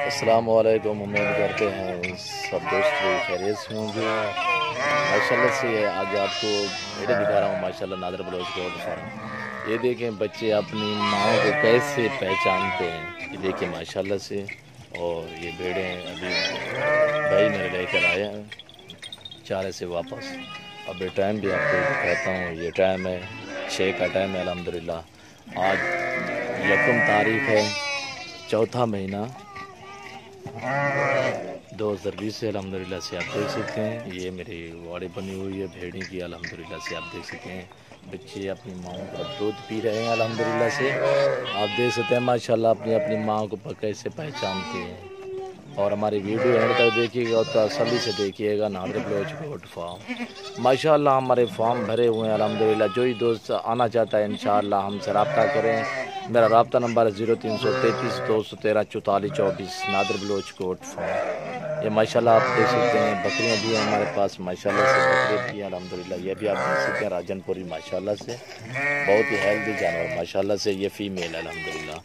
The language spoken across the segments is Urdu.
السلام علیکم، امید کرتے ہیں سب دوست خیریت سے ہوں گے۔ ماشاءاللہ سے آج آپ کو میرے دکھا رہا ہوں ماشاءاللہ نادر بلوچ گوٹ فارم۔ یہ دیکھیں بچے اپنی ماں کو کیسے پہچانتے ہیں، یہ دیکھیں ماشاءاللہ سے۔ اور یہ بھیڑیں ابھی بھائی میرے لے کر آیا ہیں چارے سے واپس۔ اب یہ ٹائم بھی آپ کو دکھاتا ہوں، یہ ٹائم ہے 6 کا ٹائم ہے الحمدللہ۔ آج 1 تاریخ ہے، 4تھا مہینہ 2020 سے الحمدللہ سے آپ دیکھ سکتے ہیں۔ یہ میری واڑی بنی ہوئی ہے بھیڑی کی الحمدللہ سے، آپ دیکھ سکتے ہیں بچے اپنی ماں کا دودھ پی رہے ہیں الحمدللہ سے۔ آپ دیکھ سکتے ہیں ماشاءاللہ اپنی ماں کو کیسے پہچانتے ہیں۔ اور ہماری ویڈیو اینڈ تک دیکھیے گا اور تسلی سے دیکھیے گا نادر بلوچ گوٹ فارم۔ ماشاءاللہ ہمارے فارم بھرے ہوئے ہیں الحمدللہ۔ جو ہی دوست آنا چاہتا ہے انشاءاللہ ہم سے رابطہ کریں۔ میرا رابطہ نمبر ہے 0333 213 44 24 نادر بلوچ گوٹ فارم۔ یہ ماشاءاللہ آپ دیکھ سکتے ہیں بکریاں بھی ہیں ہمارے پاس ماشاءاللہ سے، بکرے بھی ہیں الحمدللہ۔ یہ بھی آپ دیکھ سکتے ہیں راجن پوری ماشاءاللہ سے، بہت ہی ہیلدی جانور ماشاءاللہ سے۔ یہ فیمیل ہے الحمدللہ۔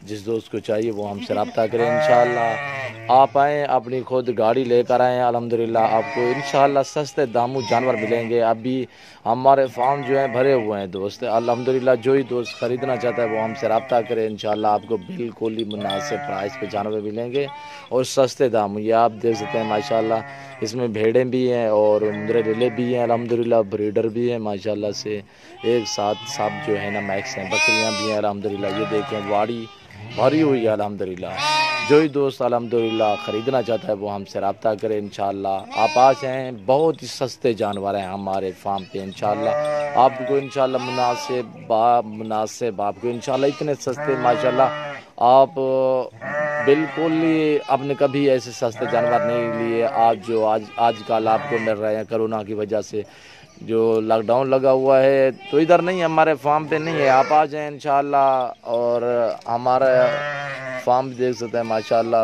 جس دوست کو چاہیے وہ ہم سے رابطہ کریں انشاءاللہ۔ آپ آئیں اپنی خود گاڑی لے کر آئیں الحمدللہ، آپ کو انشاءاللہ سستے داموں جانور ملیں گے۔ ابھی ہمارے فارم جو ہیں بھرے ہوئے ہیں دوست الحمدللہ۔ جو ہی دوست خریدنا چاہتا ہے وہ ہم سے رابطہ کرے انشاءاللہ، آپ کو بالکل ہی مناسب پرائس پہ جانور ملیں گے اور سستے دام۔ یہ آپ دیکھ سکتے ہیں ماشاءاللہ، اس میں بھیڑیں بھی ہیں اور مدرے ریلے بھی ہیں الحمدللہ، بریڈر بھی ہیں ماشاءاللہ سے۔ ایک ساتھ جو ہے نا میکس ہیں، بکریاں بھی ہیں الحمدللہ۔ یہ دیکھیں واڑی بھری ہوئی ہے الحمدللہ۔ جو ہی دوست الحمدللہ خریدنا چاہتا ہے وہ ہم سے رابطہ کرے انشاءاللہ۔ آپ آ جائیں، بہت ہی سستے جانور ہیں ہمارے فارم پہ انشاءاللہ۔ آپ کو انشاءاللہ مناسب آپ کو انشاءاللہ اتنے سستے ماشاءاللہ آپ بالکل ہی آپ نے کبھی ایسے سستے جانور نہیں لیے۔ آج کل آپ کو مل رہے ہیں کرونا کی وجہ سے، جو لاک ڈاؤن لگا ہوا ہے تو ادھر نہیں ہے، ہمارے فارم پہ نہیں ہے۔ آپ آ جائیں انشاءاللہ اور ہمارا فارم دیکھ سکتے ہیں ماشاءاللہ۔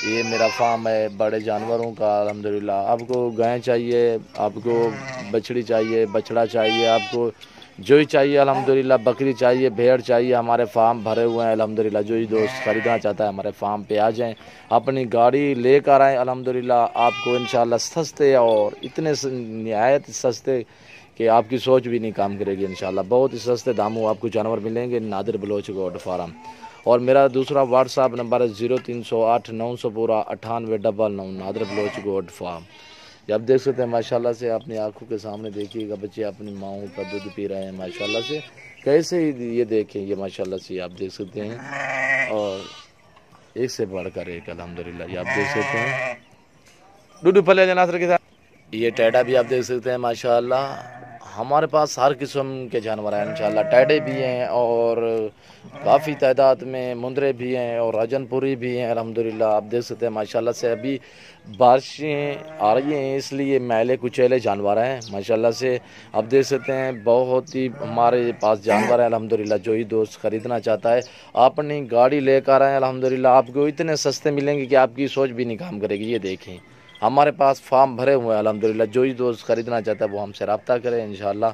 یہ میرا فارم ہے بڑے جانوروں کا الحمدللہ۔ آپ کو گائے چاہیے، آپ کو بچڑی چاہیے، بچڑا چاہیے، آپ کو جو ہی چاہیے الحمدللہ، بکری چاہیے، بھیڑ چاہیے، ہمارے فارم بھرے ہوئے ہیں الحمدللہ۔ جو ہی دوست خریدنا چاہتا ہے ہمارے فارم پہ آ جائیں، اپنی گاڑی لے کر آئیں الحمدللہ۔ آپ کو انشاءاللہ سستے اور اتنے نہایت سستے کہ آپ کی سوچ بھی نہیں کام کرے گی انشاءاللہ۔ بہت ہی سستے داموں آپ کو جانور ملیں گے نادر بلوچ گوٹ فارم۔ اور میرا دوسرا واٹس ایپ نمبر ہے 0308 900 9899 نادر بلوچ گوٹ فارم۔ یہ آپ دیکھ سکتے ہیں ماشاءاللہ سے، اپنی آنکھوں کے سامنے دیکھیے گا بچے اپنی ماؤں کا دودھ پی رہے ہیں ماشاءاللہ سے۔ کیسے یہ دیکھیں، یہ ماشاءاللہ سے آپ دیکھ سکتے ہیں، اور ایک سے بڑھ کر ایک الحمدللہ۔ یہ آپ دیکھ سکتے ہیں ڈوڈو پلے ناصر کے ساتھ۔ یہ ٹیڈا بھی آپ دیکھ سکتے ہیں ماشاءاللہ۔ ہمارے پاس ہر قسم کے جانور ہیں انشاءاللہ، ٹیڈے بھی ہیں اور کافی تعداد میں مندرے بھی ہیں اور راجن پوری بھی ہیں الحمدللہ۔ آپ دیکھ سکتے ہیں ماشاءاللہ سے، ابھی بارشیں آ رہی ہیں اس لیے میلے کچیلے جانور ہیں ماشاءاللہ سے۔ آپ دیکھ سکتے ہیں بہت ہی ہمارے پاس جانور ہیں الحمدللہ۔ جو ہی دوست خریدنا چاہتا ہے اپنی گاڑی لے کر آئیں الحمدللہ، آپ کو اتنے سستے ملیں گے کہ آپ کی سوچ بھی نہیں کام کرے گی۔ یہ دیکھیں ہمارے پاس فارم بھرے ہوئے ہیں الحمدللہ۔ جو ہی دوست خریدنا چاہتا ہے وہ ہم سے رابطہ کریں انشاءاللہ۔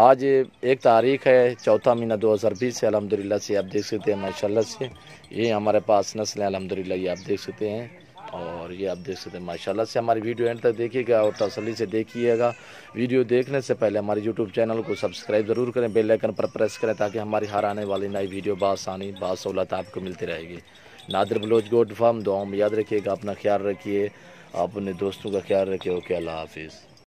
آج 1 تاریخ ہے، 4تھا مہینہ 2020 سے الحمدللہ سے۔ آپ دیکھ سکتے ہیں ماشاءاللہ سے، یہ ہمارے پاس نسل ہے الحمدللہ۔ یہ آپ دیکھ سکتے ہیں، اور یہ آپ دیکھ سکتے ہیں ماشاءاللہ سے۔ ہماری ویڈیو اینڈ تک دیکھیے گا اور تسلی سے دیکھیے گا۔ ویڈیو دیکھنے سے پہلے ہماری یوٹیوب چینل کو سبسکرائب ضرور کریں، بیل آئیکن پر پریس کریں تاکہ ہماری ہر آنے والی نئی ویڈیو بآسانی بسہولت آپ کو ملتی رہے گی۔ نادر بلوچ گوٹ فارم، دعاؤں میں یاد رکھیے گا، اپنا خیال رکھیے، اپنے دوستوں کا خیال رکھیے۔ اوکے، اللہ حافظ۔